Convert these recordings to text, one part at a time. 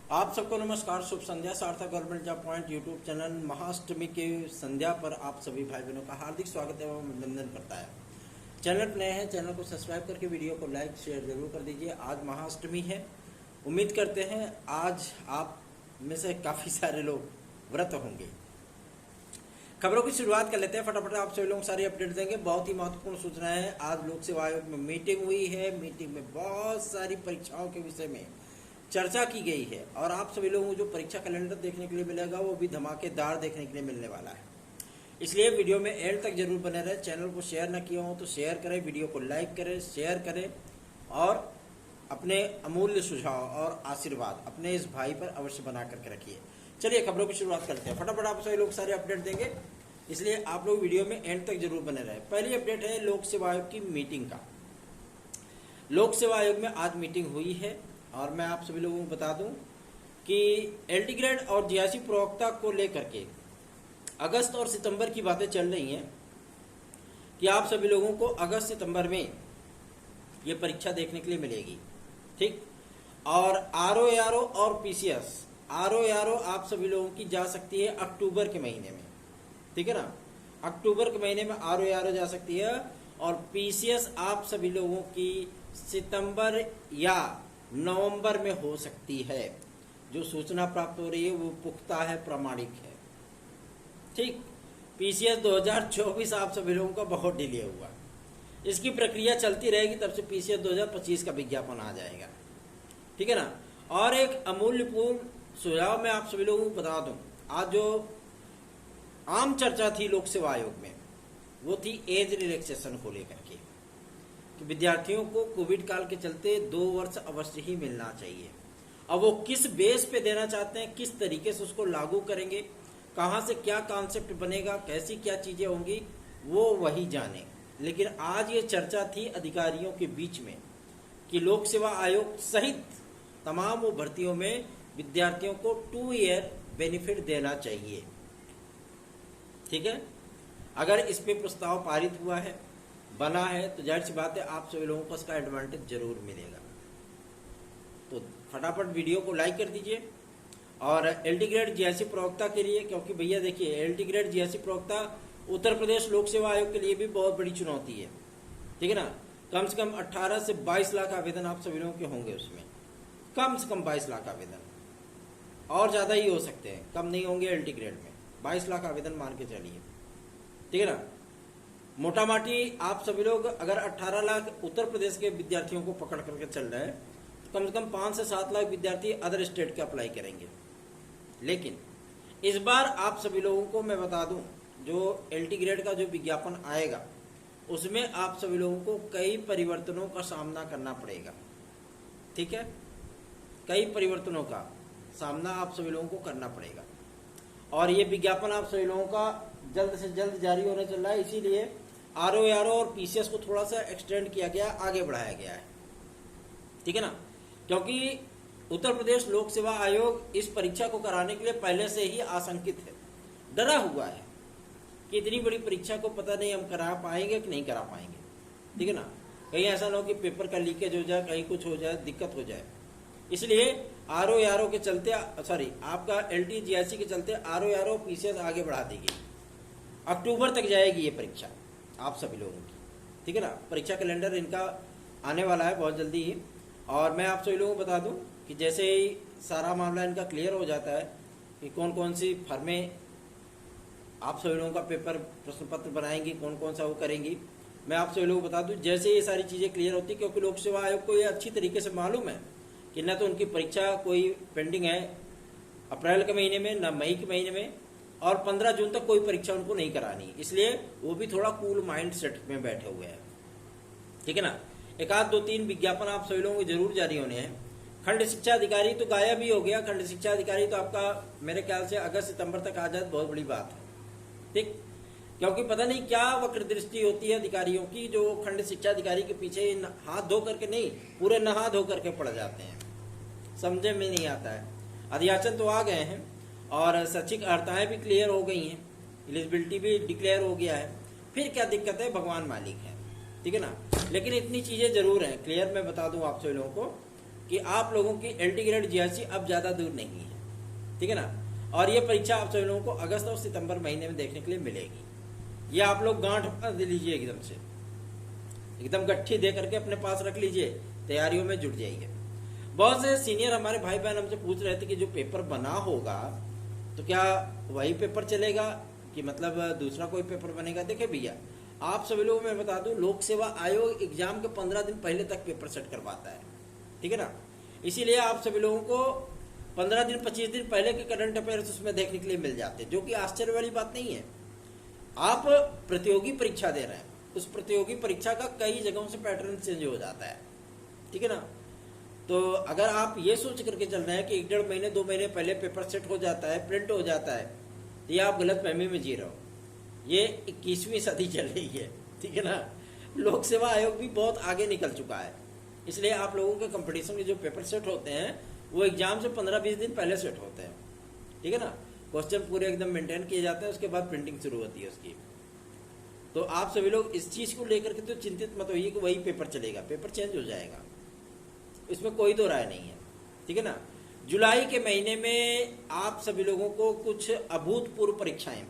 आप सबको नमस्कार, शुभ संध्या। सार्थक government job point YouTube channel Mahashtami के संध्या पर आप सभी भाई बहनों का हार्दिक स्वागत एवं अभिनंदन करता है। चैनल पर नए हैं, चैनल को सब्सक्राइब करके वीडियो को लाइक शेयर जरूर कर दीजिए। आज महाअष्टमी है, उम्मीद करते हैं आज आप में से काफ़ी सारे लोग व्रत होंगे। खबरों की शुरुआत कर लेते हैं। फटाफट आप सभी लोग सारी अपडेट देंगे। बहुत ही महत्वपूर्ण सूचना है। आज लोक सेवा आयोग में मीटिंग हुई है। मीटिंग में बहुत सारी परीक्षाओं के विषय में चर्चा की गई है और आप सभी लोगों को जो परीक्षा कैलेंडर देखने के लिए मिलेगा वो भी धमाकेदार देखने के लिए मिलने वाला है। इसलिए वीडियो में एंड तक जरूर बने रहे। चैनल को शेयर न किया हो तो शेयर करें, वीडियो को लाइक करें, शेयर करें और अपने अमूल्य सुझाव और आशीर्वाद अपने इस भाई पर अवश्य बना करके रखिए। चलिए खबरों की शुरुआत करते हैं। फटाफट आप सभी लोग सारे अपडेट देंगे, इसलिए आप लोग वीडियो में एंड तक जरूर बने रहे। पहली अपडेट है लोक सेवा आयोग की मीटिंग का। लोक सेवा आयोग में आज मीटिंग हुई है और मैं आप सभी लोगों को बता दूं कि एलटी ग्रेड और जीआईसी प्रवक्ता को लेकर के अगस्त और सितंबर की बातें चल रही हैं कि आप सभी लोगों को अगस्त सितंबर में ये परीक्षा देखने के लिए मिलेगी, ठीक। और आरओ और पीसीएस आरओ आप सभी लोगों की जा सकती है अक्टूबर के महीने में, ठीक है ना। अक्टूबर के महीने में आरओ जा सकती है और पीसीएस आप सभी लोगों की सितंबर या नवंबर में हो सकती है। जो सूचना प्राप्त हो रही है वो पुख्ता है, प्रामाणिक है, ठीक। पीसीएस 2024 आप सभी लोगों का बहुत डिले हुआ। इसकी प्रक्रिया चलती रहेगी, तब से पीसीएस 2025 का विज्ञापन आ जाएगा, ठीक है ना। और एक अमूल्यपूर्ण सुझाव मैं आप सभी लोगों को बता दूं। आज जो आम चर्चा थी लोक सेवा आयोग में वो थी एज रिलैक्सेशन को लेकर के कि विद्यार्थियों को कोविड काल के चलते 2 वर्ष अवश्य ही मिलना चाहिए। अब वो किस बेस पे देना चाहते हैं, किस तरीके से उसको लागू करेंगे, कहाँ से क्या कॉन्सेप्ट बनेगा, कैसी क्या चीजें होंगी, वो वही जाने। लेकिन आज ये चर्चा थी अधिकारियों के बीच में कि लोक सेवा आयोग सहित तमाम वो भर्तियों में विद्यार्थियों को 2 ईयर बेनिफिट देना चाहिए, ठीक है। अगर इस पे प्रस्ताव पारित हुआ है, बना है, तो जाहिर सी बात है आप सभी लोगों को इसका एडवांटेज जरूर मिलेगा। तो फटाफट वीडियो को लाइक कर दीजिए। और एलटी ग्रेड जीआईसी प्रवक्ता के लिए, क्योंकि भैया देखिए एलटी ग्रेड जीआईसी प्रवक्ता उत्तर प्रदेश लोक सेवा आयोग के लिए भी बहुत बड़ी चुनौती है, ठीक है ना। कम से कम 18 से 22 लाख आवेदन आप सभी लोगों के होंगे उसमें, कम से कम 22 लाख आवेदन, और ज्यादा ही हो सकते हैं, कम नहीं होंगे। एलटी ग्रेड में 22 लाख आवेदन मान के चलिए, ठीक है ना। मोटा माटी आप सभी लोग अगर 18 लाख उत्तर प्रदेश के विद्यार्थियों को पकड़ करके चल रहे हैं तो कम से कम 5 से 7 लाख विद्यार्थी अदर स्टेट के अप्लाई करेंगे। लेकिन इस बार आप सभी लोगों को मैं बता दूं, जो एलटी ग्रेड का जो विज्ञापन आएगा उसमें आप सभी लोगों को कई परिवर्तनों का सामना करना पड़ेगा, ठीक है। कई परिवर्तनों का सामना आप सभी लोगों को करना पड़ेगा और ये विज्ञापन आप सभी लोगों का जल्द से जल्द जारी होने चल रहा है। इसीलिए आरओ और पीसीएस को थोड़ा सा एक्सटेंड किया गया, आगे बढ़ाया गया है, ठीक है ना। क्योंकि उत्तर प्रदेश लोक सेवा आयोग इस परीक्षा को कराने के लिए पहले से ही आशंकित है, डरा हुआ है कि इतनी बड़ी परीक्षा को पता नहीं हम करा पाएंगे कि नहीं करा पाएंगे, ठीक है ना। कहीं ऐसा ना हो कि पेपर का लीकेज हो जाए, कहीं कुछ हो जाए, दिक्कत हो जाए। इसलिए आरओ के चलते, सॉरी आपका एलटी जीआईसी के चलते आरओ पीसीएस आगे बढ़ा दी गई। अक्टूबर तक जाएगी ये परीक्षा आप सभी लोगों की, ठीक है ना। परीक्षा कैलेंडर इनका आने वाला है बहुत जल्दी ही। और मैं आप सभी लोगों को बता दूं कि जैसे ही सारा मामला इनका क्लियर हो जाता है कि कौन कौन सी फर्में आप सभी लोगों का पेपर प्रश्न पत्र बनाएंगी, कौन कौन सा वो करेंगी, मैं आप सभी लोगों को बता दूं जैसे ये सारी चीज़ें क्लियर होती, क्योंकि लोक सेवा आयोग को ये अच्छी तरीके से मालूम है कि न तो उनकी परीक्षा कोई पेंडिंग है अप्रैल के महीने में, न मई के महीने में, और 15 जून तक कोई परीक्षा उनको नहीं करानी। इसलिए वो भी थोड़ा कूल माइंड सेट में बैठे हुए हैं, ठीक है ना। एक आध 2-3 विज्ञापन आप सभी लोगों को जरूर जारी होने हैं। खंड शिक्षा अधिकारी तो गायब ही हो गया। खंड शिक्षा अधिकारी तो आपका मेरे ख्याल से अगस्त सितंबर तक आ जाए, बहुत बड़ी बात है, ठीक। क्योंकि पता नहीं क्या वक्र दृष्टि होती है अधिकारियों की, जो खंड शिक्षा अधिकारी के पीछे हाथ धो करके नहीं, पूरे नहा धो करके पड़ जाते हैं, समझे में नहीं आता है। अध्याचन तो आ गए हैं और शैक्षिक अर्हताएं भी क्लियर हो गई हैं, एलिजिबिलिटी भी डिक्लेयर हो गया है, फिर क्या दिक्कत है, भगवान मालिक है, ठीक है ना। लेकिन इतनी चीजें जरूर हैं क्लियर, मैं बता दूं आप सभी लोगों को कि आप लोगों की LT ग्रेड GRC अब ज़्यादा दूर नहीं है, ठीक है ना। और ये परीक्षा आप सभी लोगों को अगस्त और सितंबर महीने में देखने के लिए मिलेगी। ये आप लोग गांठ बांध लीजिए, एकदम से एकदम गट्ठी दे करके अपने पास रख लीजिए, तैयारियों में जुट जाइए। बहुत से सीनियर हमारे भाई बहन हमसे पूछ रहे थे कि जो पेपर बना होगा तो क्या वही पेपर चलेगा कि मतलब दूसरा कोई पेपर बनेगा। देखिए भैया, आप सभी लोगों को मैं बता दूं, लोक सेवा आयोग एग्जाम के 15 दिन पहले तक पेपर सेट करवाता है, ठीक है ना। इसीलिए आप सभी लोगों को 15 दिन 25 दिन पहले के करंट अफेयर्स उसमें देखने के लिए मिल जाते हैं, जो कि आश्चर्य वाली बात नहीं है। आप प्रतियोगी परीक्षा दे रहे हैं, उस प्रतियोगी परीक्षा का कई जगहों से पैटर्न चेंज हो जाता है, ठीक है ना। तो अगर आप ये सोच करके चल रहे हैं कि 1-1.5 महीने 2 महीने पहले पेपर सेट हो जाता है, प्रिंट हो जाता है, तो ये आप गलत फहमी में जी रहे हो। ये 21वीं सदी चल रही है, ठीक है ना। लोक सेवा आयोग भी बहुत आगे निकल चुका है, इसलिए आप लोगों के कंपटीशन के जो पेपर सेट होते हैं वो एग्जाम से 15-20 दिन पहले सेट होते हैं, ठीक है ना। क्वेश्चन पूरे एकदम मेंटेन किए जाते हैं, उसके बाद प्रिंटिंग शुरू होती है उसकी। तो आप सभी लोग इस चीज को लेकर के तो चिंतित मत होइए कि वही पेपर चलेगा, पेपर चेंज हो जाएगा, इसमें कोई दो राय नहीं है, ठीक है ना। जुलाई के महीने में आप सभी लोगों को कुछ अभूतपूर्व परीक्षाएं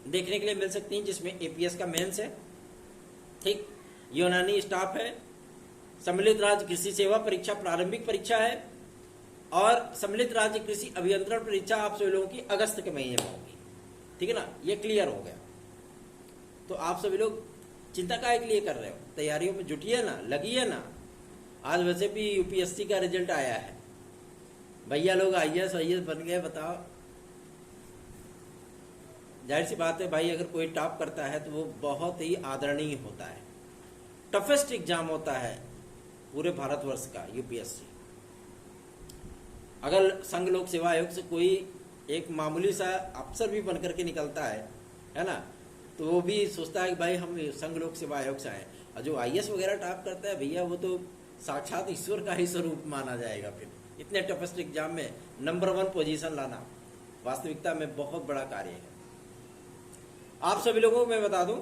देखने के लिए मिल सकती हैं, जिसमें APS का मेंस है, ठीक, यूनानी स्टाफ है, सम्मिलित राज्य कृषि सेवा परीक्षा प्रारंभिक परीक्षा है, और सम्मिलित राज्य कृषि अभियंत्रण परीक्षा आप सभी लोगों की अगस्त के महीने में होगी, ठीक है ना। ये क्लियर हो गया। तो आप सभी लोग चिंता काहे के लिए कर रहे हो, तैयारियों में जुटिए ना, लगिए ना। आज वैसे भी UPSC का रिजल्ट आया है, भैया लोग IAS बन गए, बताओ। जाहिर सी बात है भाई, अगर कोई टॉप करता है तो वो बहुत ही आदरणीय होता है। टफेस्ट एग्जाम होता है पूरे भारतवर्ष का UPSC। अगर संघ लोक सेवा आयोग से कोई एक मामूली सा अफसर भी बनकर के निकलता है ना, तो वो भी सोचता है कि भाई हम संघ लोक सेवा आयोग से आए। और जो IAS वगैरह टॉप करता है भैया, वो तो साक्षात ईश्वर का ही स्वरूप माना जाएगा। फिर इतने टफेस्ट एग्जाम में नंबर 1 पोजीशन लाना वास्तविकता में बहुत बड़ा कार्य है। आप सभी लोगों को मैं बता दूं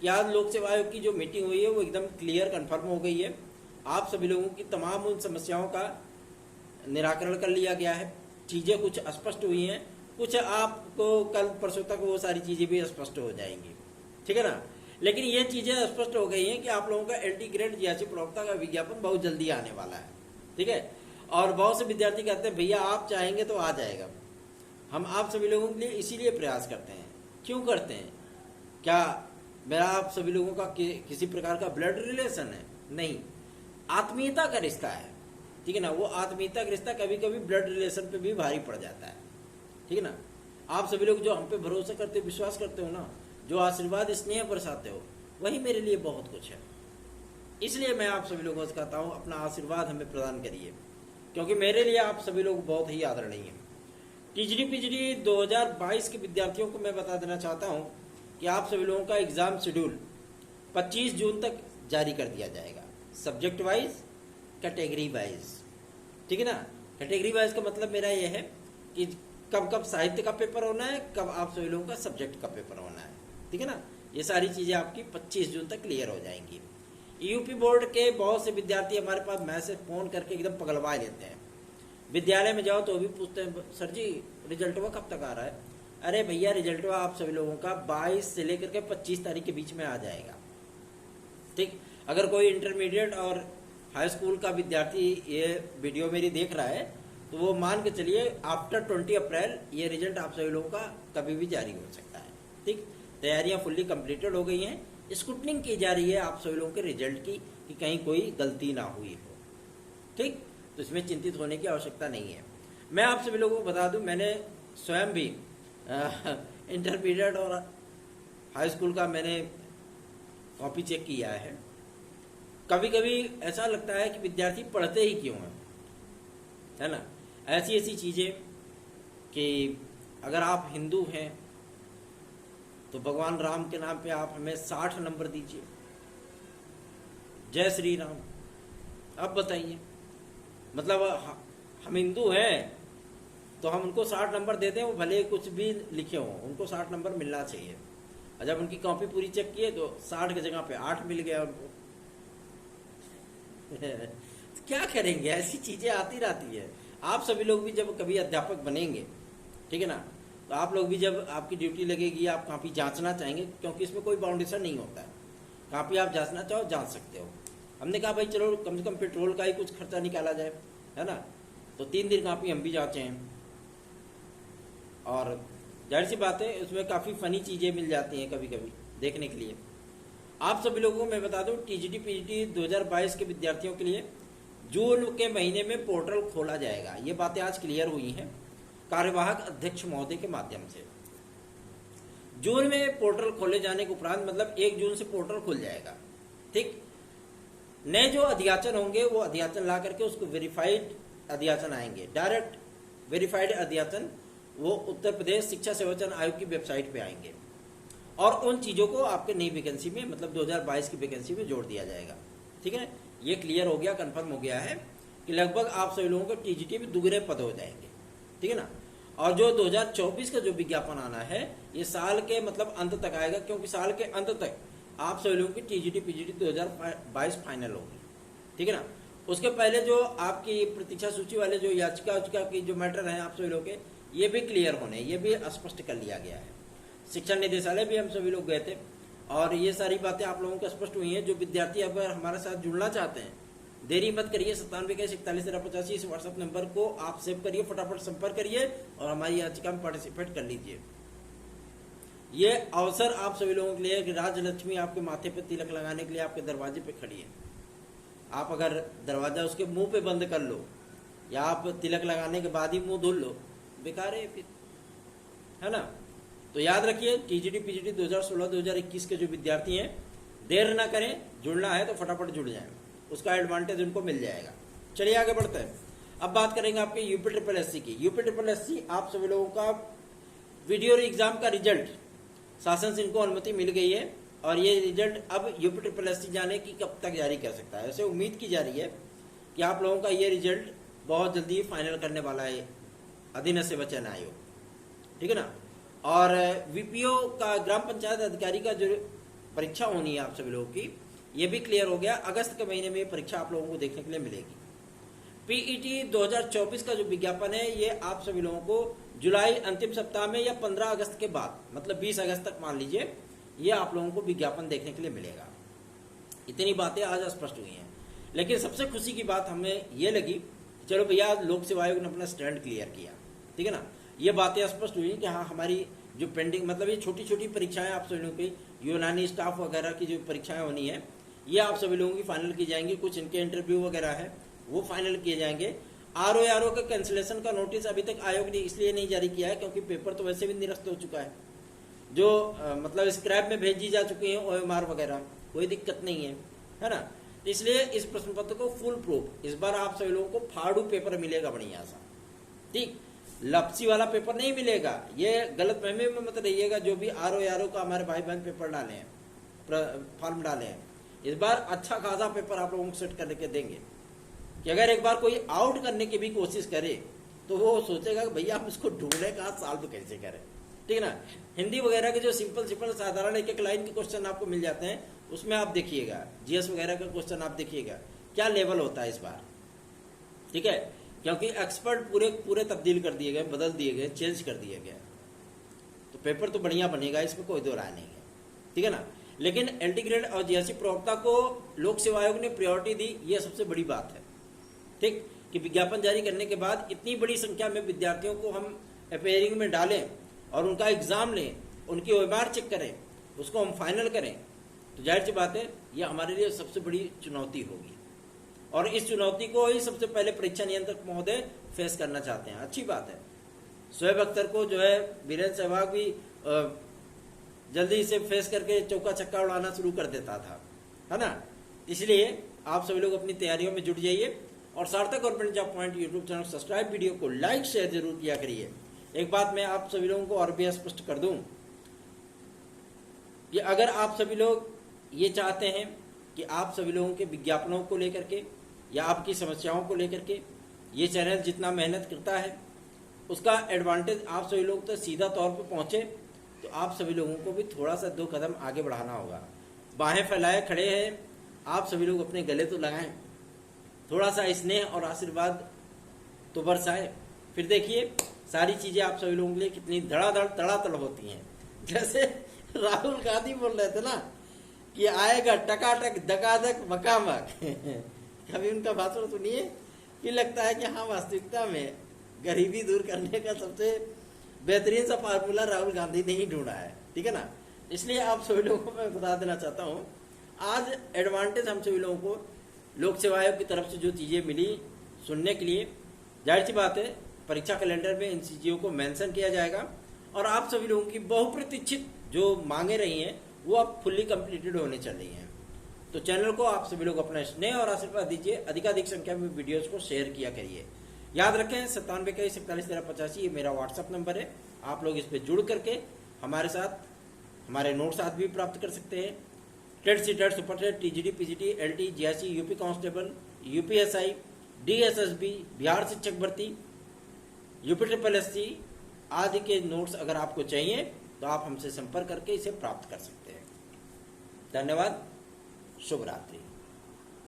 कि आज लोक सेवा आयोग की जो मीटिंग हुई है वो एकदम क्लियर कंफर्म हो गई है। आप सभी लोगों की तमाम उन समस्याओं का निराकरण कर लिया गया है, चीजें कुछ स्पष्ट हुई हैं, कुछ आपको कल परसों तक वो सारी चीजें भी स्पष्ट हो जाएंगी, ठीक है ना। लेकिन ये चीजें स्पष्ट हो गई हैं कि आप लोगों का LT ग्रेड GRC प्रवक्ता का विज्ञापन बहुत जल्दी आने वाला है, ठीक है। और बहुत से विद्यार्थी कहते हैं भैया आप चाहेंगे तो आ जाएगा। हम आप सभी लोगों के लिए इसीलिए प्रयास करते हैं। क्यों करते हैं? क्या मेरा आप सभी लोगों का किसी प्रकार का ब्लड रिलेशन है? नहीं, आत्मीयता का रिश्ता है, ठीक है ना। वो आत्मीयता का रिश्ता कभी कभी ब्लड रिलेशन पे भी भारी पड़ जाता है, ठीक है ना। आप सभी लोग जो हम पे भरोसा करते हो, विश्वास करते हो ना, जो आशीर्वाद स्नेह बरसाते हो, वही मेरे लिए बहुत कुछ है। इसलिए मैं आप सभी लोगों से कहता हूँ अपना आशीर्वाद हमें प्रदान करिए, क्योंकि मेरे लिए आप सभी लोग बहुत ही आदरणीय हैं। TGD 2022 के विद्यार्थियों को मैं बता देना चाहता हूँ कि आप सभी लोगों का एग्जाम शेड्यूल 25 जून तक जारी कर दिया जाएगा, सब्जेक्ट वाइज, कैटेगरी वाइज, ठीक है ना। कैटेगरी वाइज का मतलब मेरा यह है कि कब कब साहित्य का पेपर होना है, कब आप सभी लोगों का सब्जेक्ट का पेपर होना है, ठीक है ना। ये सारी चीजें आपकी 25 जून तक क्लियर हो जाएंगी। यूपी बोर्ड के बहुत से विद्यार्थी हमारे पास मैसेज फोन करके एकदम पगलवा लेते हैं। विद्यालय में जाओ तो भी पूछते हैं सर जी रिजल्टवा कब तक आ रहा है। अरे भैया रिजल्टवा आप सभी लोगों का 22 से लेकर के 25 तारीख के बीच में आ जाएगा, ठीक। अगर कोई इंटरमीडिएट और हाई स्कूल का विद्यार्थी ये वीडियो मेरी देख रहा है तो वो मान के चलिए आफ्टर 20 अप्रैल ये रिजल्ट आप सभी लोगों का कभी भी जारी हो सकता है, ठीक। तैयारियां फुल्ली कंप्लीटेड हो गई हैं, स्क्रूटनिंग की जा रही है आप सभी लोगों के रिजल्ट की कि कहीं कोई गलती ना हुई हो, ठीक। तो इसमें चिंतित होने की आवश्यकता नहीं है। मैं आप सभी लोगों को बता दूं, मैंने स्वयं भी इंटरमीडिएट और हाई स्कूल का मैंने कॉपी चेक किया है। कभी कभी ऐसा लगता है कि विद्यार्थी पढ़ते ही क्यों हैं, है ना। ऐसी ऐसी चीजें कि अगर आप हिंदू हैं तो भगवान राम के नाम पे आप हमें 60 नंबर दीजिए, जय श्री राम। अब बताइए, मतलब हम हिंदू हैं तो हम उनको 60 नंबर देते हैं, वो भले कुछ भी लिखे हों, उनको 60 नंबर मिलना चाहिए। और जब उनकी कॉपी पूरी चेक किए तो 60 की जगह पे 8 मिल गया उनको। क्या करेंगे, ऐसी चीजें आती रहती है। आप सभी लोग भी जब कभी अध्यापक बनेंगे, ठीक है ना, तो आप लोग भी जब आपकी ड्यूटी लगेगी, आप कॉपी जांचना चाहेंगे, क्योंकि इसमें कोई बाउंडेशन नहीं होता है, कॉपी आप जांचना चाहो जांच सकते हो। हमने कहा भाई चलो कम से कम पेट्रोल का ही कुछ खर्चा निकाला जाए, है ना, तो 3 दिन कॉपी हम भी जांचे हैं। और जाहिर सी बात है उसमें काफ़ी फ़नी चीज़ें मिल जाती हैं कभी कभी देखने के लिए। आप सभी लोगों को मैं बता दूं, टीजीटी पीजीटी 2022 के विद्यार्थियों के लिए जून के महीने में पोर्टल खोला जाएगा। ये बातें आज क्लियर हुई हैं कार्यवाहक अध्यक्ष महोदय के माध्यम से। जून में पोर्टल खोले जाने के उपरांत मतलब 1 जून से पोर्टल खुल जाएगा। ठीक, नए जो अध्याचन होंगे वो अध्याचन ला करके उसको वेरीफाइड अध्याचन आएंगे, डायरेक्ट वेरीफाइड अध्याचन वो उत्तर प्रदेश शिक्षा सेवाचयन आयोग की वेबसाइट पे आएंगे और उन चीज़ों को आपके नई वैकेंसी में मतलब 2022 की वैकेंसी में जोड़ दिया जाएगा। ठीक है, ये क्लियर हो गया, कंफर्म हो गया है कि लगभग आप सभी लोगों को टीजीटी में दुगने पद हो जाएंगे। ठीक है ना, और जो 2024 का जो विज्ञापन आना है ये साल के मतलब अंत तक आएगा, क्योंकि साल के अंत तक आप सभी लोगों की टीजीटी पीजीटी 2022 फाइनल होगी। ठीक है ना, उसके पहले जो आपकी प्रतीक्षा सूची वाले जो याचिका की जो मैटर है आप सभी लोगों के, ये भी क्लियर होने, ये भी स्पष्ट कर लिया गया है। शिक्षा निदेशालय भी हम सभी लोग गए थे और ये सारी बातें आप लोगों को स्पष्ट हुई हैं। जो विद्यार्थी अगर हमारे साथ जुड़ना चाहते हैं, देरी मत करिए, 9721411385 इस व्हाट्सएप नंबर को आप सेव करिए, फटाफट संपर्क करिए और हमारी याचिका में पार्टिसिपेट कर लीजिए। ये अवसर आप सभी लोगों के लिए कि राजलक्ष्मी आपके माथे पे तिलक लगाने के लिए आपके दरवाजे पे खड़ी है। आप अगर दरवाजा उसके मुंह पे बंद कर लो या आप तिलक लगाने के बाद ही मुंह धुल लो, बेकार है फिर, है ना। तो याद रखिए टीजीटी पीजीटी 2016-2021 के जो विद्यार्थी हैं, देर ना करें, जुड़ना है तो फटाफट जुड़ जाएं, उसका एडवांटेज उनको मिल जाएगा। चलिए आगे बढ़ते हैं। अब बात करेंगे आपके यूपी ट्रिपल एससी की। यूपी ट्रिपल एससी आप सभी लोगों का वीडियो एग्जाम का रिजल्ट शासन से इनको अनुमति मिल गई है और ये रिजल्ट अब यूपी ट्रिपल एससी जाने की कब तक जारी कर सकता है। ऐसे उम्मीद की जा रही है कि आप लोगों का ये रिजल्ट बहुत जल्दी फाइनल करने वाला है अधीन सेवाचयन आयोग। ठीक है ना, और वीपीओ का ग्राम पंचायत अधिकारी का जो परीक्षा होनी है आप सभी लोगों की, ये भी क्लियर हो गया। अगस्त के महीने में परीक्षा आप लोगों को देखने के लिए मिलेगी। पीईटी 2024 का जो विज्ञापन है ये आप सभी लोगों को जुलाई अंतिम सप्ताह में या 15 अगस्त के बाद मतलब 20 अगस्त तक मान लीजिए, ये आप लोगों को विज्ञापन देखने के लिए मिलेगा। इतनी बातें आज स्पष्ट हुई हैं। लेकिन सबसे खुशी की बात हमें ये लगी, चलो भैया लोक सेवा आयोग ने अपना स्टैंड क्लियर किया। ठीक है ना, ये बातें स्पष्ट हुई कि हाँ हमारी जो पेंडिंग मतलब ये छोटी छोटी परीक्षाएं आप सभी लोगों की, यूनानी स्टाफ वगैरह की जो परीक्षाएं होनी है ये आप सभी लोगों की फाइनल की जाएंगी। कुछ इनके इंटरव्यू वगैरह है वो फाइनल किए जाएंगे। आरओ का कैंसिलेशन का नोटिस अभी तक आयोग ने इसलिए नहीं जारी किया है क्योंकि पेपर तो वैसे भी निरस्त हो चुका है, जो मतलब स्क्रैप में भेजी जा चुकी है ओएमआर वगैरह, कोई दिक्कत नहीं है ना। इसलिए इस प्रश्न पत्र को फुल प्रूफ इस बार आप सभी लोगों को फाड़ू पेपर मिलेगा बढ़िया सा। ठीक, लपसी वाला पेपर नहीं मिलेगा, ये गलत फहमी में मत रहिएगा। जो भी आरओ का हमारे भाई बहन पेपर डाले हैं, फॉर्म डाले हैं, इस बार अच्छा खासा पेपर आप लोगों को सेट करके देंगे कि अगर एक बार कोई आउट करने की भी कोशिश करे तो वो सोचेगा कि भैया हम इसको ढूंढने का सॉल्व कैसे करें। ठीक है ना, हिंदी वगैरह के जो सिंपल साधारण एक लाइन के क्वेश्चन आपको मिल जाते हैं, उसमें आप देखिएगा जीएस वगैरह का क्वेश्चन आप देखिएगा क्या लेवल होता है इस बार। ठीक है, क्योंकि एक्सपर्ट पूरे तब्दील कर दिए गए, बदल दिए गए, चेंज कर दिए गए, तो पेपर तो बढ़िया बनेगा, इसमें कोई दो राय नहीं है। ठीक है ना, लेकिन एलटी ग्रेड और जीएससी प्रवक्ता को लोक सेवा आयोग ने प्रायोरिटी दी, ये सबसे बड़ी बात है। ठीक, कि विज्ञापन जारी करने के बाद इतनी बड़ी संख्या में विद्यार्थियों को हम अपेयरिंग में डालें और उनका एग्जाम लें, उनकी ओएमआर चेक करें, उसको हम फाइनल करें, तो जाहिर सी बात है ये हमारे लिए सबसे बड़ी चुनौती होगी और इस चुनौती को ही सबसे पहले परीक्षा नियंत्रक महोदय फेस करना चाहते हैं। अच्छी बात है, शोएब अख्तर को जो है वीरेंद्र सहवाग भी जल्दी से फेस करके चौका छक्का उड़ाना शुरू कर देता था, है ना। इसलिए आप सभी लोग अपनी तैयारियों में जुट जाइए और सार्थक government job point YouTube channel subscribe, video को लाइक शेयर जरूर किया करिए। एक बात मैं आप सभी लोगों को और भी स्पष्ट कर दूं कि अगर आप सभी लोग ये चाहते हैं कि आप सभी लोगों के विज्ञापनों को लेकर के या आपकी समस्याओं को लेकर के ये चैनल जितना मेहनत करता है उसका एडवांटेज आप सभी लोग तो सीधा तौर पे पहुंचे, तो आप सभी लोगों को भी थोड़ा सा 2 कदम आगे बढ़ाना होगा। बाहें फैलाए खड़े हैं, आप सभी लोग अपने गले तो लगाएं, थोड़ा सा स्नेह और आशीर्वाद तो बरसाए। फिर देखिए सारी चीजें आप सभी लोगों के लिए कितनी धड़ाधड़ तड़ातड़ होती हैं। जैसे राहुल गांधी बोल रहे थे ना कि आएगा टकाटक धकाधक मकामक कभी उनका भाषण सुनिए, फिर लगता है कि हाँ वास्तविकता में गरीबी दूर करने का सबसे बेहतरीन सा फार्मूला राहुल गांधी ने ही ढूंढा है, ठीक है ना। इसलिए आप सभी लोगों को मैं बता देना चाहता हूँ, आज एडवांटेज हम सभी लोगों को लोक सेवा आयोग की तरफ से जो चीजें मिली सुनने के लिए, जाहिर सी बात है परीक्षा कैलेंडर में इन चीजों को मेंशन किया जाएगा और आप सभी लोगों की बहुप्रतीक्षित जो मांगे रही हैं वो अब फुल्ली कंप्लीटेड होने चल रही हैं। तो चैनल को आप सभी लोग अपना स्नेह और आशीर्वाद दीजिए, अधिकाधिक संख्या में वीडियोस को शेयर किया करिए। याद रखें 9721411385 ये मेरा व्हाट्सअप नंबर है। आप लोग इस पे जुड़ करके हमारे साथ हमारे नोट्स आदि भी प्राप्त कर सकते हैं। TET CTET super TET TGD PGT LT GIC UP constable UPSI DSSB Bihar शिक्षक भर्ती यूपी ट्रिपल एससी आदि के नोट्स अगर आपको चाहिए तो आप हमसे संपर्क करके इसे प्राप्त कर सकते हैं। धन्यवाद, शुभ रात्रि।